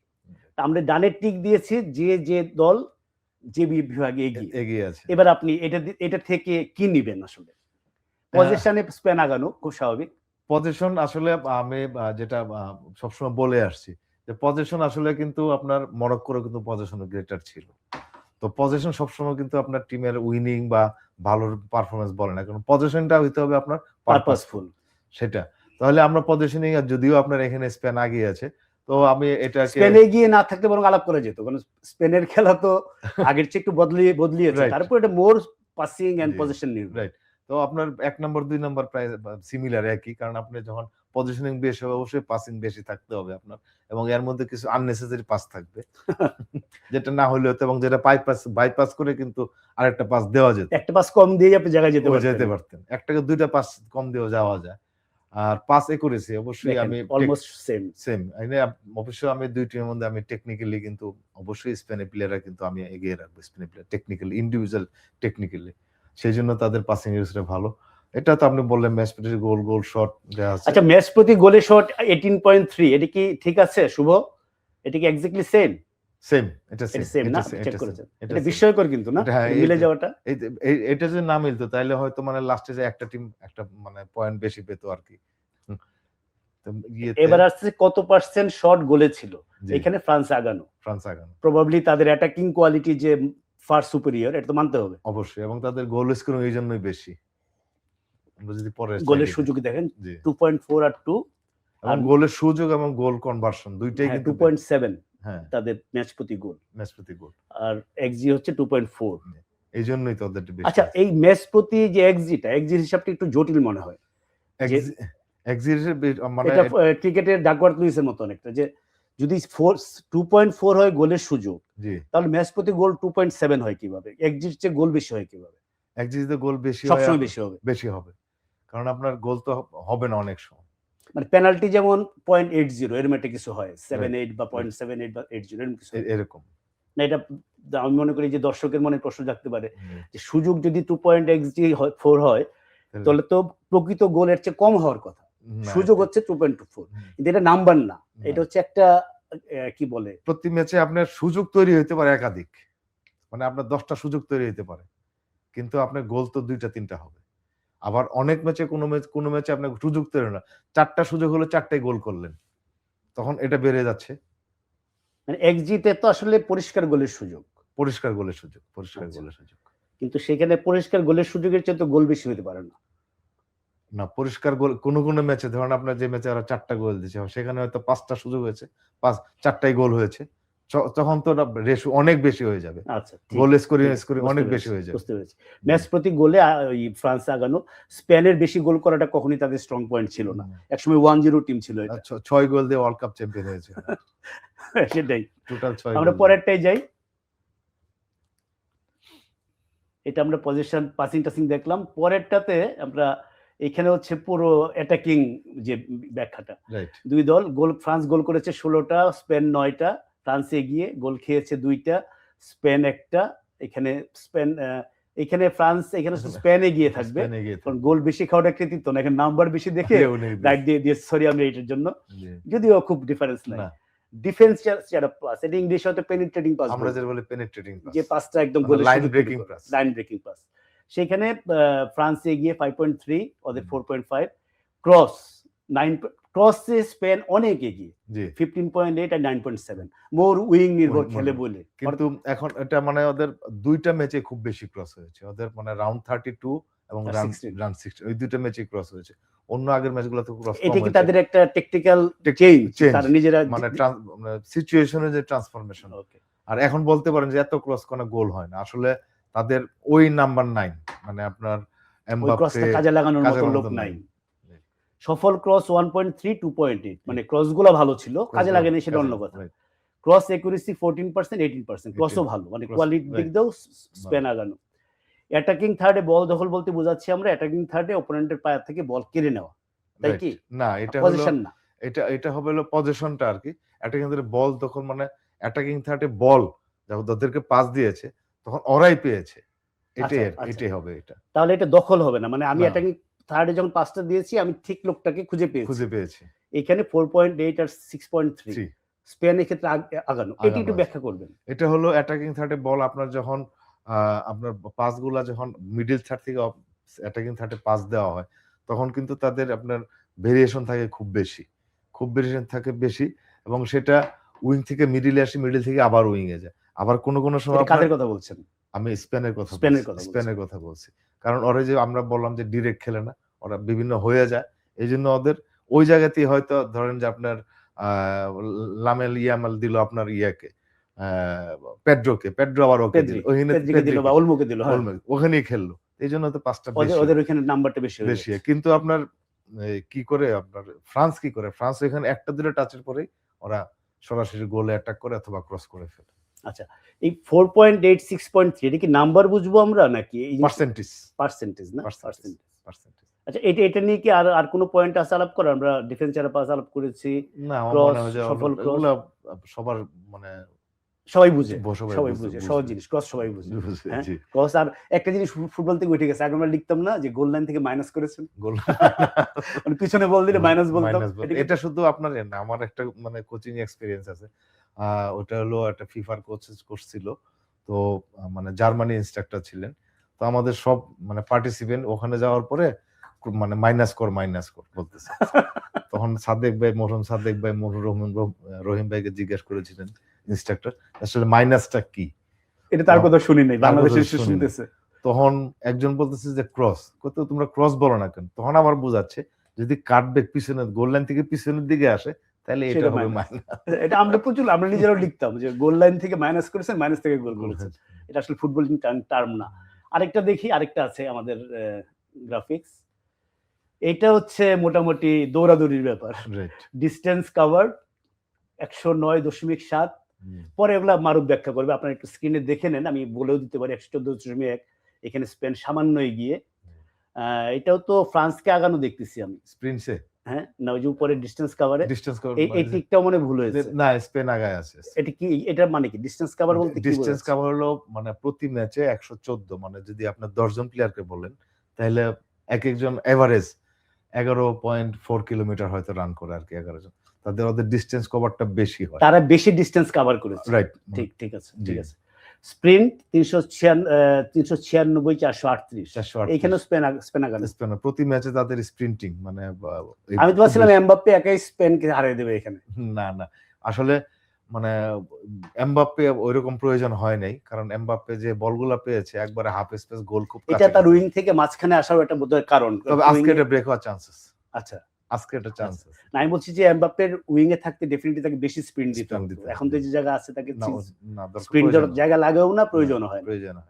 আমরা ডানের টিক দিয়েছি যে দল যে বিভাগে এগিয়ে আছে। এবার আপনি এটা থেকে কি নিবেন? আসলে পজিশনে স্পেন আগানো খুব স্বাভাবিক। পজিশন আসলে আমি যেটা সবসময় বলে আসছি যে পজিশন আসলে কিন্তু আপনার মরক্কোরও কিন্তু পজিশন গ্রেটার ছিল। তো পজিশন সবসময় কিন্তু আপনার টিমের উইনিং বা ভালো পারফরমেন্স বলে না, কারণ পজিশনটা হইতে হবে আপনার পারপাসফুল। সেটা তাহলে আমরা পজিশনিং, যদিও আপনার এখানে স্পেন আগিয়ে আছে, তো আমি এটা স্পেনে গিয়ে না থাকতে বরং আলাপ করে যেত, কারণ স্পেনের খেলা তো আগের চেয়ে একটু বদলিয়েছে, তারপর এটা মোর পাসিং এন্ড পজিশন নির্ভর। রাইট। তো আপনার 1 নম্বর 2 নম্বর প্রায় সিমিলার একই, কারণ আপনি যখন পজিশনিং বেশি হবে, অবশ্যই পাসিং বেশি থাকতে হবে আপনার, এবং এর মধ্যে কিছু আননেসেসারি পাস থাকবে যেটা না হলে হতো, এবং যেটা বাইপাস করে কিন্তু আরেকটা পাস দেওয়া যেত, একটা পাস কম দিয়ে আপনি জায়গায় যেতে যেতে পারতেন। পারতেন, একটাকে দুইটা পাস কম দিয়েও যাওয়া যায়। আর পাস একুরেসি অবশ্যই আমি অলমোস্ট সেম। অবশ্যই আমি দুই টিমের মধ্যে আমি টেকনিক্যালি কিন্তু অবশ্যই স্পেনের প্লেয়াররা কিন্তু আমি এগিয়ে রাখবো, স্পেনের প্লেয়ার টেকনিক্যালি, ইন্ডিভিজুয়াল টেকনিক্যালি, সেই জন্য তাদের পাসিং ইউজটা ভালো। এটা তো আপনি বললেন ম্যাচ প্রতি গোল শট দেওয়া আছে। আচ্ছা, ম্যাচ প্রতি গোলে শট 18.3, এটা কি ঠিক আছে শুভ? এটা কি এক্স্যাক্টলি সেম? সেম, এটা সেম না? চেক করেছেন? এটা বিস্ময়কর কিন্তু না মিলে যাওয়াটা। এটা যদি না মিলতো তাহলে হয়তো মানে লাস্টে যে একটা টিম একটা মানে পয়েন্ট বেশি পেতো আর কি। এবার আসছে কত পার্সেন্ট শট গোলে ছিল, এখানে ফ্রান্স আগানো। প্রবাবলি তাদের অ্যাটাকিং কোয়ালিটি যে ফার সুপিরিয়র, এটা তো মানতে হবে অবশ্যই, এবং তাদের গোল স্কোরিং এই জন্যই বেশি। আমরা যদি পরে গোলের সুযোগ দেখেন 2.4 আর 2, আর গোলের সুযোগ এবং গোল কনভার্সন দুইটাই কিন্তু 2.7 হ্যাঁ তাদের ম্যাচ প্রতি গোল, আর এক্সজি হচ্ছে 2.4, এই জন্যই তো ওদের বেশি। আচ্ছা, এই ম্যাচ প্রতি যে এক্সজির হিসাবটা একটু জটিল মনে হয়। এক্সজির মানে এটা ক্রিকেটের ডাকওয়ার্থ লুইসের মতো অনেকটা, যে যদি 2.4 হয় গোলের সুযোগ, তাহলে ম্যাচ প্রতি গোল 2.7 হয় কিভাবে? এক্সজির চেয়ে গোল বেশি হয় কিভাবে? এক্সজিতে গোল বেশি হয়, সবসময় বেশি হবে, কারণ আপনার গোল তো হবে না অনেক সময়। মানে পেনাল্টি যেমন 0.80 এর মধ্যে কিছু হয়, 78 বা 0.78 বা 80 এরকম কিছু এরকম না। এটা আমি মনে করি যে দর্শকের মনে প্রশ্ন জাগতে পারে যে সুযোগ যদি 2.4 হয় তাহলে তো প্রকৃত গোলের চেয়ে কম হওয়ার কথা, সুযোগ হচ্ছে 2.24, কিন্তু এটা নাম্বার না, এটা হচ্ছে একটা কি বলে, প্রতি ম্যাচে আপনার সুযোগ তৈরি হতে পারে একাধিক, মানে আপনার 10টা সুযোগ তৈরি হতে পারে, কিন্তু আপনার গোল তো 2-3টা হবে। আবার অনেক ম্যাচে কোনো ম্যাচে আপনার সুযোগ তৈরি না, 4টা সুযোগ হলো 4টাই গোল করলেন, তখন এটা বেড়ে যাচ্ছে। মানে এক্সজিতে তো আসলে পরিষ্কার গোলের সুযোগ, কিন্তু সেখানে পরিষ্কার গোলের সুযোগের চেয়ে তো গোল বেশি হতে পারে না। না, পরিষ্কার গোল কোন ম্যাচে, ধরেন আপনার যে ম্যাচে ওরা 4টা গোল দিয়েছে সেখানে হয়তো 5টা সুযোগ হয়েছে, 4টাই গোল হয়েছে, তখন তো রেশিও অনেক বেশি হয়ে যাবে। আচ্ছা, গোল স্কোরিং অনেক বেশি হয়ে যাবে। বুঝতে পেরেছি। ম্যাচ প্রতি গোলে ফ্রান্স আগানো, স্পেনের বেশি গোল করাটা কখনোই তাদের স্ট্রং পয়েন্ট ছিল না, একসময় 1-0 টিম ছিল এটা, 6 গোল দিয়ে ওয়ার্ল্ড কাপ চ্যাম্পিয়ন হয়েছে। সেটাই, টোটাল 6। আমরা পরেরটাই যাই। এটা আমরা পজিশন পাসিং টাসিং দেখলাম। পরেরটাতে আমরা এখানে হচ্ছে পুরো অ্যাটাকিং যে ব্যাখ্যাটা, 2 দল গোল, ফ্রান্স গোল করেছে 16টা, স্পেন 9টা, ফ্রান্স এগিয়ে, গোল খেয়েছে 2টা, স্পেন 1টা। এখানে ফ্রান্স, এখানে স্পেন এগিয়ে থাকবে, কারণ গোল বেশি খাওয়াটা কৃতিত্ব না, এখানে নাম্বার বেশি দেখে রাইট দিয়ে সরি আমরা এটার জন্য, যদিও খুব ডিফারেন্স নাই। ডিফেন্স যারা পাস, এটা ইংলিশে হয়তো পেনিট্রেটিং পাস, আমরা যেটা বলি পেনিট্রেটিং পাস, যে পাসটা একদম গোলের লাইন ব্রেকিং পাস, সেখানে ফ্রান্স এগিয়ে 5.3, ওদের 4.5, ক্রস 9, ক্রসে স্পেন অনেক এগিয়ে 15.8 আর 9.7, মোর উইং নির্ভর খেলে বলে। কিন্তু এখন এটা মানে ওদের 2টা ম্যাচে খুব বেশি ক্রস হয়েছে, ওদের মানে রাউন্ড 32 এবং রান 60, ওই 2টা ম্যাচে ক্রস হয়েছে, অন্য আগের ম্যাচগুলোতে ক্রস কম হয়েছে। এটা কি তাদের একটা টেকনিক্যাল চেঞ্জ, তারা নিজেরা মানে সিচুয়েশনের যে ট্রান্সফরমেশন। আর এখন বলতে পারেন যে এত ক্রস কোনো গোল হয় না, আসলে তাদের ওই নাম্বার 9 মানে আপনার এমবাপ্পে কাজে লাগানোর মতো লোক নাই। সফল ক্রস 1.3, 2.8, মানে ক্রসগুলো ভালো ছিল, কাজে লাগেনি সেটা অন্য কথা। ক্রস একুরেসি 14%, 18%, ক্রসও ভালো, মানে কোয়ালিটির দিক দিয়েও স্পেন আগানো। অ্যাটাকিং থার্ডে বল দখল বলতে বোঝাচ্ছি আমরা অ্যাটাকিং থার্ডে অপোনেন্টের পায়ের থেকে বল কেড়ে নেওয়া, তাই কি? না, এটা পজিশন না, এটা হবে হলো পজিশনটা আর কি। অ্যাটাকিং থার্ডে বল দখল মানে অ্যাটাকিং থার্ডে বল যখন ওদেরকে পাস দিয়েছে তখন ওরাই পেয়েছে, এটাই হবে এটা। তাহলে এটা দখল হবে না, মানে আমি অ্যাটাকিং থার্ডে যখন পাসটা দিয়েছি আমি ঠিক লোকটাকে খুঁজে পেয়েছি। এখানে 4.8 আর 6.3 স্পেনের ক্ষেত্রে আগানো, এটা একটু ব্যাখ্যা করবেন। এটা হলো অ্যাটাকিং থার্ডে বল আপনার যখন আপনার পাসগুলা যখন মিডল থার্ড থেকে অ্যাটাকিং থার্ডে পাস দেওয়া হয় তখন কিন্তু তাদের আপনার ভেরিয়েশন থাকে খুব বেশি, এবং সেটা উইং থেকে মিডলে আসে, মিডল থেকে আবার উইং এ যায়, আবার কোন সময়। কাদের কথা বলছেন? আমি স্পেনের কথা বলছি, কারণ ওরা যে আমরা বললাম যে ডিরেক্ট খেলে না, ওরা বিভিন্ন হয়ে যায়, এই জন্য ওদের ওই জায়গাতেই হয়তো ধরেন যে আপনার লামেল ইয়ামাল দিল আপনার ইয়াকে পেড্রো আবার ওকে দিল, ওখানেই খেললো, এই জন্য তো 5টা ওদের ওখানে নাম্বারটা বেশি, কিন্তু আপনার কি করে আপনার ফ্রান্স কি করে, ফ্রান্স এখানে একটা দুটো টাচের পরেই ওরা সরাসরি গোলে অ্যাটাক করে অথবা ক্রস করে ফেলে। আচ্ছা, এই 4.8 6.3 এটা কি নাম্বার বুঝবো আমরা নাকি পার্সেন্টেজ পার্সেন্টেজ না? পার্সেন্টেজ। আচ্ছা, এটা নিয়ে কি আর কোনো পয়েন্ট আছে আলাপ করা? আমরা ডিফেন্স এর পাস আলাপ করেছি, না আমার ক্রস, মনে হয় যে সফল ক্রস ওগুলা সবার মানে সবাই বুঝে, সবাই সবাই বুঝে, বুঝে, সহজ জিনিস ক্রস সবাই বুঝে। বুঝে, হ্যাঁ, জি। ক্রস আর একটা জিনিস ফুটবল থেকে উঠে গেছে, আগে আমরা লিখতাম না যে গোল লাইন থেকে মাইনাস করেছেন, গোল মানে পিছনে বল দিলে মাইনাস বলতাম। মাইনাস বল। এটা শুধু আপনার না, আমার একটা মানে কোচিং এক্সপেরিয়েন্স আছে। ওটা হলো একটা ফিফার কোচ ছিল। তো মানে জার্মানি ইনস্ট্রাক্টর ছিলেন। তো আমাদের সব মানে পার্টিসিপেন্ট ওখানে যাওয়ার পরে মানে মাইনাস কর বলতেছে। তখন সাদেক ভাই, মরহুম সাদেক ভাই, রহিম ভাইকে জিজ্ঞেস করেছিলেন ইনস্ট্রাক্টর আসলে মাইনাসটা কি। এটা তার কথা শুনি নাই, বাংলাদেশের শুনতেছে। তখন একজন বলতেছে যে ক্রস, কত তোমরা ক্রস বলো না কেন? তখন আবার বুঝাচ্ছে যদি কাটব্যাক পিছনে গোল লাইন থেকে পিছনের দিকে আসে তাহলে এটা হবে মাইনাস। এটা আমরা নিজেরাও লিখতাম যে গোল লাইন থেকে মাইনাস করেছেন, মাইনাস থেকে গোল করেছেন। এটা আসলে ফুটবল টার্ম না। আরেকটা দেখি, আরেকটা আছে আমাদের গ্রাফিক্স। এটা হচ্ছে মোটামুটি দৌড়াদৌড়ির ব্যাপার। Distance covered 109.7। পরে এগুলা মারুফ ব্যাখ্যা করবে, আপনারা একটু স্ক্রিনে দেখে নেন, আমি বলেও দিতে পারি 114.1। এখানে স্পেন সামান্য এগিয়ে। এটাও তো ফ্রান্সকে আগানো দেখতেছি আমি স্প্রিন্টসে। হ্যাঁ, না ওই যে উপরে ডিস্টেন্স কাভারে, ডিস্টেন্স কভার এই টিকটাও মনে ভুল হয়েছে। না, স্পেন আগায় আছে। এটা কি, এটা মানে কি ডিস্টেন্স কাভার বলতে কি? ডিস্টেন্স কাভার হলো মানে প্রতি ম্যাচে 114, মানে যদি আপনার 10 জন প্লেয়ারকে বলেন তাহলে এক একজন এভারেজ 11.4 কিলোমিটার হয়তো রান করে আর কি, 11 জন। ওদের ডিস্টেন্স কভারটা বেশি হয়, তারা বেশি ডিস্টেন্স কভার করেছে। রাইট, ঠিক আছে। স্প্রিন্ট 396 এইখানে স্পেন আগানো। স্পেন প্রতি ম্যাচে তাদের স্প্রিন্টিং মানে আমি তো ভাবছিলাম এমবাপ্পে একাই স্পেনকে হারিয়ে দেবে এখানে। না আসলে মানে এমবাপ্পে ওইরকম প্রয়োজন হয় নাই, কারণ এমবাপ্পে যে বলগুলা পেয়েছে একবারে হাফ স্পেস গোল, খুব এটা তার উইং থেকে মাঝখানে আসার একটা বোধহয় কারণ। তবে আজকে এটা ব্রেক হওয়ার চান্সেস। আচ্ছা, আজকে এটা চান্স আছে। না আমি বলছি যে এমবাপ্পের উইং এ থাকতে ডেফিনেটলি তাকে বেশি স্প্রিন্ট দিতে হবে। এখন তো যে জায়গা আছে তাকে স্প্রিন্ট দেওয়ার জায়গা লাগেও না, প্রয়োজন হয় না।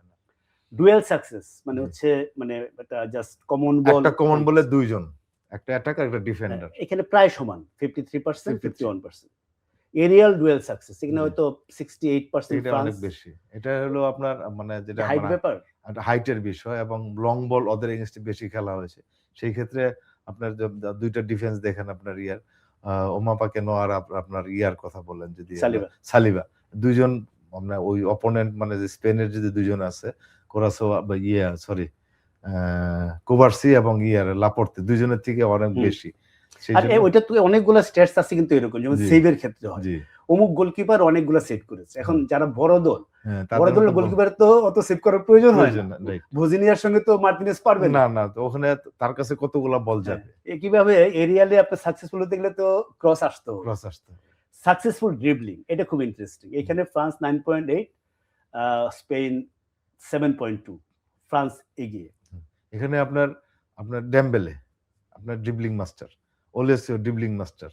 ডুয়েল সাকসেস মানে হচ্ছে মানে এটা জাস্ট কমন বল, একটা কমন বলে দুইজন, একটা অ্যাটাকার একটা ডিফেন্ডার, এখানে প্রায় সমান 53% 51%। এরিয়াল ডুয়েল সাকসেস এখানে হয়তো 68%। এটা অনেক বেশি। এটা হলো আপনার মানে যেটা হাইট ব্যাপার, একটা হাইটের বিষয়, এবং লং বল ওদের এগেইনস্টে বেশি খেলা হয়েছে। সেই ক্ষেত্রে আপনার দুইটা ডিফেন্স দেখেন, আপনার ওমাপাকে নোয়ার আপনার কথা বলেন, যদি সালিবা, দুইজন আমরা ওই অপোনেন্ট মানে যে স্পেনের যদি দুইজন আছে, কোরাসো বা কোভার্সি এবং লাপোর্তে, দুইজনের থেকে অনেক বেশি। আর ওইটা তো অনেকগুলো স্ট্যাটস আছে কিন্তু এরকম, যেমন সেভের ক্ষেত্রে হয় অমুক গোলকিপার অনেকগুলো সেভ করেছে। এখন যারা বড় দলের গোলকিপার তো অত সেভ করার প্রয়োজন হয় না। ভোজিনিয়ার সঙ্গে তো মার্টিনেজ পারবে না, তো ওখানে তার কাছে কতগুলো বল যাবে। কিভাবে এরিয়ালে আপনি সাকসেসফুল হতে গেলে তো ক্রস আসতো। সাকসেসফুল ড্রিবলিং, এটা খুব ইন্টারেস্টিং। এখানে ফ্রান্স 9.8, স্পেন 7.2, ফ্রান্স এগিয়ে। এখানে আপনার ডেম্বেলে আপনার ড্রিবলিং মাস্টার, ওলেসিও dribbling master,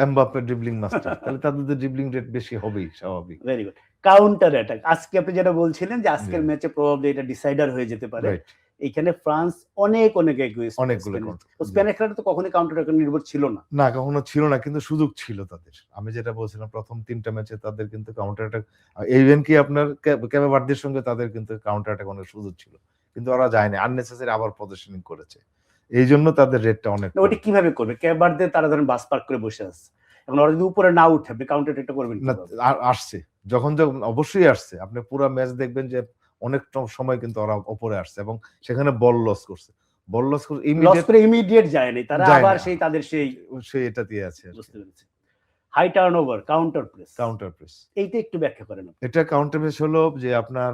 Mbappe dribbling master, তাহলে তাদের ড্রিবলিং রেট বেশি হবেই, স্বাভাবিক। Very good. কাউন্টার অ্যাটাক, আজকে আপনি যেটা বলছিলেন যে আজকের ম্যাচে প্রবাবলি এটা ডিসাইডার হয়ে যেতে পারে। এখানে ফ্রান্স অনেক এগিয়েছে। স্পেনের খেলাটা তো কখনোই কাউন্টার অ্যাটাক নির্ভর ছিল না, কখনো ছিল না, কিন্তু সুযোগ ছিল তাদের। আমি যেটা বলছিলাম প্রথম 3টা ম্যাচে তাদের কিন্তু কাউন্টার অ্যাটাক, ইভেন কি আপনার ক্যাবে ভার্দের সঙ্গে তাদের কিন্তু কাউন্টার অ্যাটাক অনেক সুযোগ ছিল, কিন্তু ওরা যায়নি, আননেসেসারি আবার পজিশনিং করেছে, এই জন্য তাদের রেটটা অনেক। ওটা কিভাবে করবে? ক্যাবে ভার্দে তারা ধরেন বাস পার্ক করে বসে আছে, এখন ওরা যদি উপরে না উঠে কাউন্টার অ্যাটাকটা করবেন না? আসছে যখন অবশ্যই আসছে, আপনি পুরো ম্যাচ দেখবেন যে অনেক সময় কিন্তু ওরা উপরে আসছে এবং সেখানে বল লস করছে, ইমিডিয়েট যায়নি তারা, আবার সেই তাদের সেই এটা দিয়ে আছে। বুঝতে পেরেছি। হাই টার্নওভার, কাউন্টার প্রেস, এইটা একটু ব্যাখ্যা করেন। এটা কাউন্টার প্রেস হলো যে আপনার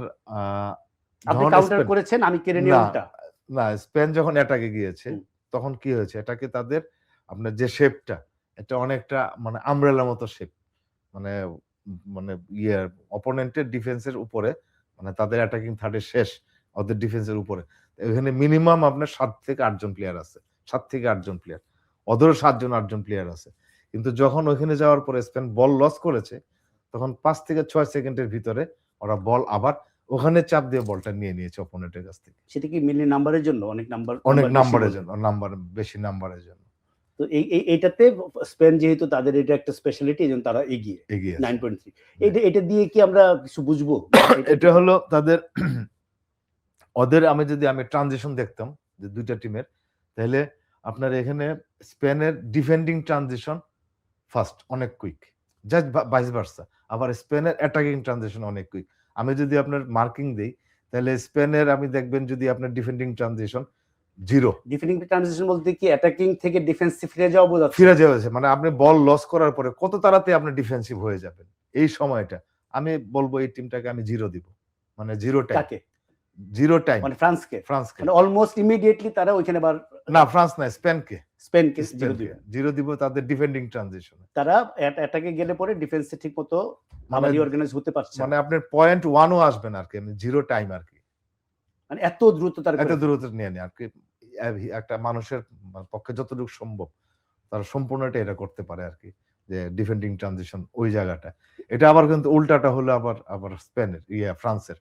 আপনি কাউন্টার করেছেন, আমি কেড়ে নিলামটা না, স্পেন যখন অ্যাটাকে গিয়েছে তখন কি হয়েছে, এটাকে তাদের আপনার যে শেপটা, এটা অনেকটা মানে আমব্রেলার মতো শেপ, মানে অপোনেন্টের ডিফেন্সের উপরে, মানে তাদের অ্যাটাকিং থার্ডের শেষ ওদের ডিফেন্সের উপরে। এখানে মিনিমাম আপনার 7 থেকে 8 জন প্লেয়ার আছে, 7 থেকে 8 জন প্লেয়ার, ওদেরও 7 জন 8 জন প্লেয়ার আছে। কিন্তু যখন ওইখানে যাওয়ার পরে স্পেন বল লস করেছে, তখন 5 থেকে 6 সেকেন্ডের ভিতরে ওরা বল আবার ওখানে চাপ দিয়ে বলটা নিয়ে নিয়েছে অপোনেন্টের কাছ থেকে। সেটা কি মিলি নাম্বারের জন্য? অনেক নাম্বার নাম্বারের জন্য, বেশি নাম্বারের জন্য। তো এইটাতে স্পেন যেহেতু তাদের এটা একটা স্পেশালিটি, এজন্য তারা এগিয়ে 9.3। এটা দিয়ে কি আমরা কিছু বুঝবো? এটা হলো তাদের ওদের আমি ট্রানজিশন দেখতাম যে দুইটা টিমের, তাহলে আপনার এখানে স্পেনের ডিফেন্ডিং ট্রানজিশন ফার্স্ট অনেক কুইক, জাস্ট ভাইস ভার্সা। আবার স্পেনের অ্যাটাকিং ট্রানজিশন অনেক কুইক। আমি যদি আপনার মার্কিং দেই, তাহলে স্পেনের আমি দেখবেন যদি আপনার ডিফেন্ডিং ট্রানজিশন 0। ডিফেন্ডিং ট্রানজিশন বলতে কি অ্যাটাকিং থেকে ডিফেন্সিভ ফিরে যাওয়া বোঝাচ্ছে? ফিরে যাওয়া, মানে আপনি বল লস করার পরে কত তাড়াতাড়ি আপনি ডিফেন্সিভ হয়ে যাবেন এই সময়টা। আমি বলবো এই টিমটাকে আমি 0 দিব, মানে 0 টাইম। কাকে? 0 টাইম মানে ফ্রান্সকে? ফ্রান্সকে, মানে অলমোস্ট ইমিডিয়েটলি তারা ওইখানে আবার না ফ্রান্স না, স্পেনকে 0 দিব তাদের ডিফেন্ডিং ট্রানজিশন। তারা অ্যাটাকে গেলে পরে ডিফেন্সে ঠিকমতো মানে রিঅর্গানাইজ হতে পারছে, মানে আপনার পয়েন্ট 1ও আসবে না আর কি, 0 টাইম আর কি। মানে এত দ্রুত তারা এত দ্রুত নিয়ে নেয় আর কি। একটা মানুষের পক্ষে যতটুকু সম্ভব তারা সম্পূর্ণটা এটা করতে পারে আর কি, যে ডিফেন্ডিং ট্রানজিশন ওই জায়গাটা। এটা আবার কিন্তু উল্টাটা হলো আবার স্পেনের ফ্রান্সের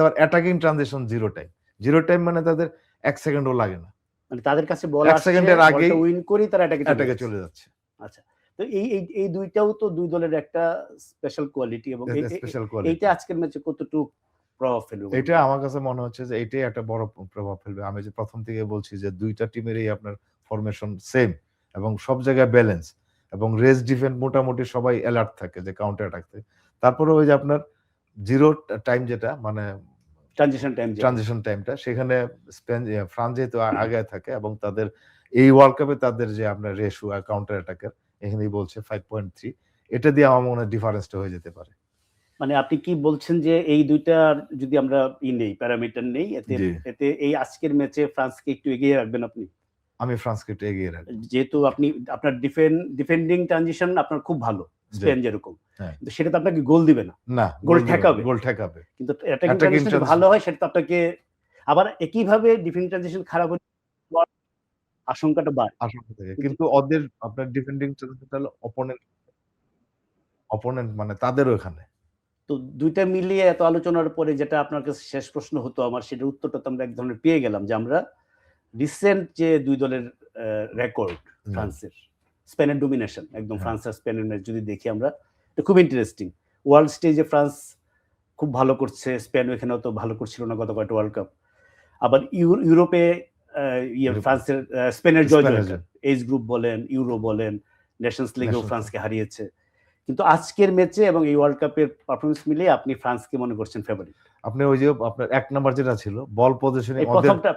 আবার অ্যাটাকিং ট্রানজিশন 0 টাইম। 0 টাইম মানে তাদের 1 সেকেন্ডও লাগে না, মানে তাদের কাছে বল 1 সেকেন্ডের আগে উইন করি তারা অ্যাটাকে চলে যাচ্ছে। আচ্ছা, তো এই দুইটাও তো দুই দলের একটা স্পেশাল কোয়ালিটি, এবং এইটা আজকের ম্যাচে কতটুকু প্রভাব ফেলবে? এটা আমার কাছে মনে হচ্ছে যে এটাই একটা বড় প্রভাব ফেলবে। আমি যে প্রথম থেকে বলছি যে দুইটা টিমেরই আপনার ফরমেশন সেম এবং সব জায়গায় ব্যালেন্স, এবং রেস ডিফেন্স মোটামুটি সবাই অ্যালার্ট থাকে যে কাউন্টার অ্যাটাক থেকে। তারপরে ওই যে আপনার 0 টাইম যেটা মানে ট্রানজিশন টাইমটা, সেখানে ফ্রান্স যেহেতু আগে থাকে এবং তাদের এই ওয়ার্ল্ড কাপে তাদের যে আপনার রেশিও আর কাউন্টার অ্যাটাকের এখানেই বলছে 5.3, এটা দিয়ে আমার মনে হয় ডিফারেন্সটা হয়ে যেতে পারে। মানে আপনি কি বলছেন যে এই দুইটা যদি আমরা নেই, প্যারামিটার নেই, এতে এই আজকের ম্যাচে ফ্রান্সকে একটু এগিয়ে রাখবেন আপনি? আমি ফ্রান্সকে একটু এগিয়ে রাখবো, যেহেতু আপনার ডিফেন্ডিং ট্রানজিশন আপনার খুব ভালো, স্পেন যেরকম, কিন্তু সেটা তো আপনাকে গোল দিবে না, গোল ঠেকাবে। কিন্তু অ্যাটাকিং ট্রানজিশন ভালো হয়, সেটা তো আপনাকে আবার একইভাবে ডিফেন্ডিং ট্রানজিশন খারাপ হলে আশঙ্কাটা বাড়ে। কিন্তু ওদের আপনার ডিফেন্ডিং ট্রানজিশন হলো অপোনেন্ট মানে তাদের ওখানে। তো দুইটা মিলিয়ে এত আলোচনার পরে যেটা আপনার কাছে শেষ প্রশ্ন হতো আমার, সেটার উত্তরটা তো আমরা এক ধরনের পেয়ে গেলাম, যে আমরা রিসেন্ট যে দুই দলের রেকর্ড, ফ্রান্সের স্পেনের ডোমিনেশন, একদম ফ্রান্স আর স্পেনের ম্যাচ যদি দেখি আমরা, এটা খুব ইন্টারেস্টিং। ওয়ার্ল্ড স্টেজে ফ্রান্স খুব ভালো করছে, স্পেন এখানেও তো ভালো করছিল না গত কয়েকটা ওয়ার্ল্ড কাপ। আবার ইউরোপে ফ্রান্সের স্পেনের জয়, এইচ গ্রুপ বলেন, ইউরো বলেন, নেশনস লিগেও ফ্রান্সকে হারিয়েছে। কিন্তু আজকের ম্যাচে এবং এই ওয়ার্ল্ড কাপের পারফরম্যান্স মিলিয়ে আপনি ফ্রান্সকে মনে করছেন ফেভারিট? আপনি ওই যে আপনার এক নাম্বার যেটা ছিল বল পজিশনিং,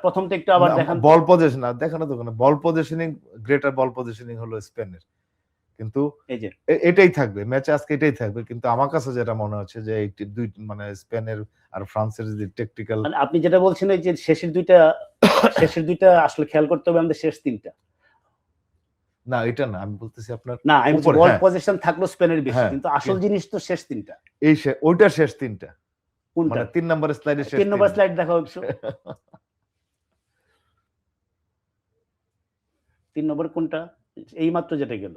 প্রথমটা একটু আবার দেখান। বল পজিশন দেখানো তো কেন, বল পজিশনিং, গ্রেটার বল পজিশনিং হলো স্পেনের, কিন্তু এই যে এটাই থাকবে ম্যাচে আজকে, এটাই থাকবে। কিন্তু আমার কাছে যেটা মনে হচ্ছে যে এই দুই মানে স্পেনের আর ফ্রান্সের যে টেকনিক্যাল, মানে আপনি যেটা বলছেন এই যে শেষের দুইটা আসলে খেয়াল করতে হবে আমাদের, শেষ তিনটা না এটা না, আমি বলতেছি আপনার না, আমি বল পজিশন থাকলো স্পেনের বেশি, কিন্তু আসল জিনিস তো শেষ তিনটা। ওইটা শেষ তিনটা কোনটা? মানে 3 নম্বর স্লাইডে শেষ 3 নম্বর স্লাইড দেখাও একটু। 3 নম্বর কোনটা? এই মাত্র যেটা গেল,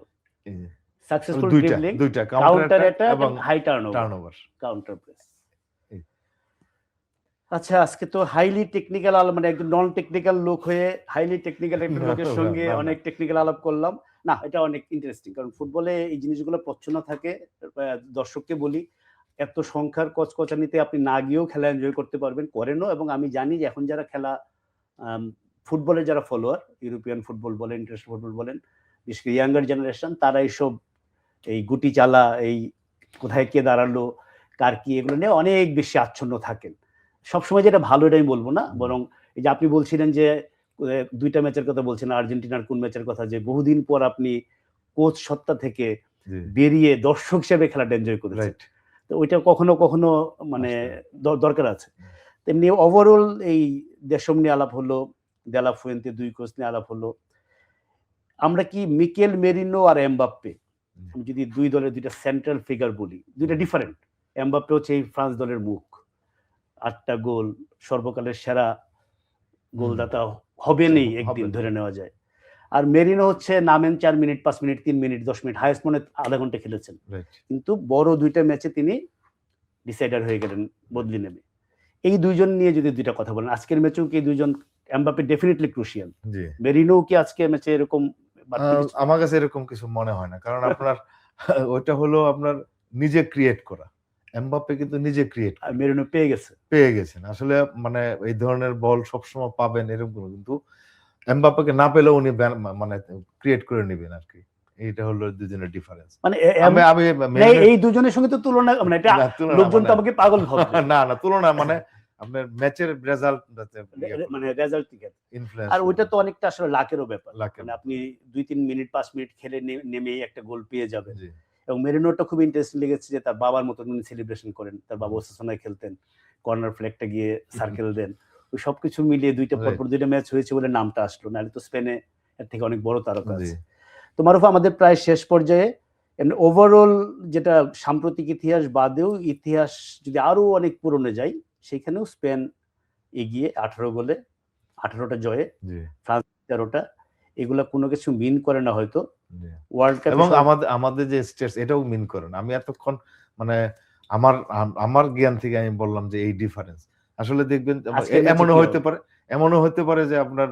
সাকসেসফুল ড্রিবলিং, দুইটা কাউন্টার অ্যাটাক এবং হাই টার্নওভার, কাউন্টার প্রেস। আচ্ছা, আজকে তো হাইলি টেকনিক্যাল মানে একদম নন টেকনিক্যাল লোক হয়ে হাইলি টেকনিক্যাল একটা লোকের সঙ্গে অনেক টেকনিক্যাল আলাপ করলাম। না, এটা অনেক ইন্টারেস্টিং, কারণ ফুটবলে এই জিনিসগুলো প্রচ্ছন্ন থাকে। দর্শককে বলি, এত সংখ্যার কচকচানিতে আপনি না গিয়েও খেলা এনজয় করতে পারবেন, করেনও। এবং আমি জানি যে এখন যারা খেলা ফুটবলের যারা ফলোয়ার, ইউরোপিয়ান ফুটবল বলেন, ইন্টারন্যাশনাল ফুটবল বলেন, বিশেষ করে ইয়াঙ্গার জেনারেশন, তারা এইসব এই গুটি চালা, এই কোথায় কে দাঁড়ালো, কার কি, এগুলো নিয়ে অনেক বেশি আচ্ছন্ন থাকেন। সবসময় যেটা ভালো এটা আমি বলবো না, বরং এই যে আপনি বলছিলেন যে দুইটা ম্যাচের কথা বলছেন, আর্জেন্টিনার কোন ম্যাচের কথা, যে বহুদিন পর আপনি কোচ সত্তা থেকে বেরিয়ে দর্শক হিসেবে খেলাটা এনজয় করেছেন, তো ওইটা কখনো কখনো মানে দরকার আছে। তেমনি ওভারঅল এই দেশম নিয়ে আলাপ হলো, দেলা ফুয়েন্তে দুই কোচ নিয়ে আলাপ হলো। আমরা কি মিকেল মেরিনো আর এমবাপ্পে, আমি যদি দুই দলের দুইটা সেন্ট্রাল ফিগার বলি, দুইটা ডিফারেন্ট। এমবাপ্পে হচ্ছে এই ফ্রান্স দলের মুখ, 8টা গোল, সর্বকালের সেরা গোলদাতা হবেনই একদিন, ধরে নেওয়া যায়। আর মেরিনো হচ্ছে নামেন 4 মিনিট, 5 মিনিট, 3 মিনিট, 10 মিনিট, হাইস্ট মনে আধা ঘন্টা খেলেছেন, কিন্তু বড় দুইটা ম্যাচে তিনি ডিসাইডার হয়ে গেলেন বদলি নেমে। এই দুইজন নিয়ে যদি দুইটা কথা বলেন, আজকের ম্যাচেও কি দুইজন, এমবাপ্পে ডেফিনেটলি ক্রুশিয়াল, জি। মেরিনো কি আজকে ম্যাচে এরকম বাড়তি কিছু? আমার কাছে এরকম কিছু মনে হয় না, কারণ আপনার ওইটা হলো আপনার নিজে ক্রিয়েট করা। এমবাপ্পে কিন্তু নিজে ক্রিয়েট আর মেরিনো পেয়ে গেছে। পেয়ে গেছেন। আসলে মানে এই ধরনের বল সবসময় পাবেন এরকম কোনো, কিন্তু এমবাপ্পেকে না পেলেও উনি মানে ক্রিয়েট করে নিবেন আরকি। এইটা হলো দুজনের ডিফারেন্স। মানে আমি আমি এই দুজনের সঙ্গে তো তুলনা, মানে এটা না, তুলনা লোকজন তো মানে আমাকে পাগল ভাববে। না, না তুলনা মানে আপনার ম্যাচের রেজাল্ট মানে রেজাল্ট ঠিক আছে। ইনফ্লুয়েন্স আর ওইটা তো অনেকটা আসলে লাকেরও ব্যাপার। লাকের মানে আপনি 2-3 মিনিট 5 মিনিট খেলে নেমেই একটা গোল পেয়ে যাবেন। জি। এবং মেরিনোরটা খুব ইন্টারেস্টিং লেগেছে যে তার বাবার মতন উনি সেলিব্রেশন করেন। তার বাবা ওসাসুনায় খেলতেন। কর্নার ফ্ল্যাগটা গিয়ে সার্কেল দেন। ওই সবকিছু মিলিয়ে পরপর 2টা ম্যাচ হয়েছে বলে নামটা আসলো। নাহলে তো স্পেনে এর থেকে অনেক বড় তারকা জি। আছে। তো মারুফ, আমাদের প্রায় শেষ পর্যায়ে। ওভারঅল যেটা সাম্প্রতিক ইতিহাস বাদেও ইতিহাস যদি আরো অনেক পুরনো যাই, সেখানেও স্পেন এগিয়ে 18 গোলে, 18টা জয়ে, জি। ফ্রান্স 13টা। এগুলা কোনো কিছু মিন করে না হয়তো। জি। ওয়ার্ল্ড কাপে এবং আমাদের যে স্টেটস এটাও মিন করে না। আমি এতক্ষণ মানে আমার জ্ঞান থেকে আমি বললাম যে এই ডিফারেন্স। আসলে দেখবেন আজকের ম্যাচে এমনও কি হইতে হবে? পারে, যে আপনার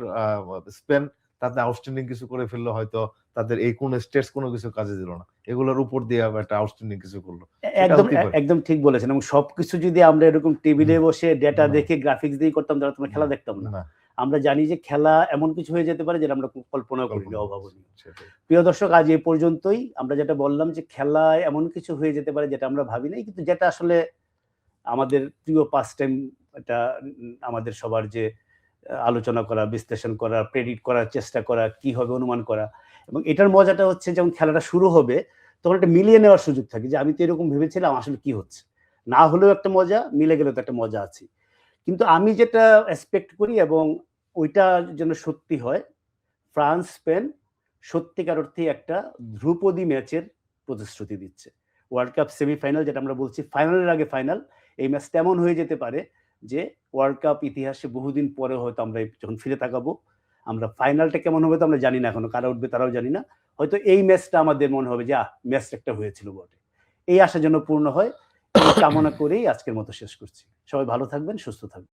স্পেন তাদের আউটস্ট্যান্ডিং কিছু করে ফেললো, হয়তো তাদের এই কোন স্টেটস কোনো কিছু কাজে দিল না। এগুলোর উপর দিয়ে আবার একটা আউটস্ট্যান্ডিং কিছু করলো। এটা একদম হতেই পারে। একদম ঠিক বলেছেন। এবং সবকিছু যদি আমরা এরকম টেবিলে বসে ডেটা না। দেখে গ্রাফিক্স দিয়ে করতাম, তাহলে তোমরা খেলা দেখতাম না। না, আমরা জানি যে খেলা এমন কিছু হয়ে যেতে পারে যেটা আমরা কল্পনাও করিনি, কল্পনা অভাবনীয়। সেটাই। প্রিয় দর্শক, আজ এই পর্যন্তই। আমরা যেটা বললাম যে খেলায় এমন কিছু হয়ে যেতে পারে যেটা আমরা ভাবি নাই, কিন্তু যেটা আসলে আমাদের প্রিয় পাস টাইম, এটা আমাদের সবার যে আলোচনা করা, বিশ্লেষণ করা, প্রেডিক্ট করার চেষ্টা করা, কি হবে অনুমান করা। এবং এটার মজাটা হচ্ছে যখন খেলাটা শুরু হবে তখন একটা মিলিয়ে নেওয়ার সুযোগ থাকে যে আমি তো এরকম ভেবেছিলাম, আসলে কি হচ্ছে। না হলেও একটা মজা, মিলে গেলেও তো একটা মজা আছে। কিন্তু আমি যেটা এক্সপেক্ট করি এবং ওইটা যেন সত্যি হয়, ফ্রান্স স্পেন সত্যিকার অর্থেই একটা ধ্রুপদী ম্যাচের প্রতিশ্রুতি দিচ্ছে। ওয়ার্ল্ড কাপ সেমিফাইনাল, যেটা আমরা বলছি ফাইনালের আগে ফাইনাল, এই ম্যাচটা এমন হয়ে যেতে পারে যে ওয়ার্ল্ড কাপ ইতিহাসে বহুদিন পরে হয়তো আমরা যখন ফিরে তাকাবো, আমরা ফাইনালটা কেমন হবে তো আমরা জানি না এখনো, কারা উঠবে তারাও জানি না। হয়তো এই ম্যাচটা আমাদের মনে হবে যে ম্যাচটা একটা হয়েছিল বটে। এই আশা যেন পূর্ণ হয়, এই কামনা করেই আজকের মতো শেষ করছি। সবাই ভালো থাকবেন, সুস্থ থাকবেন।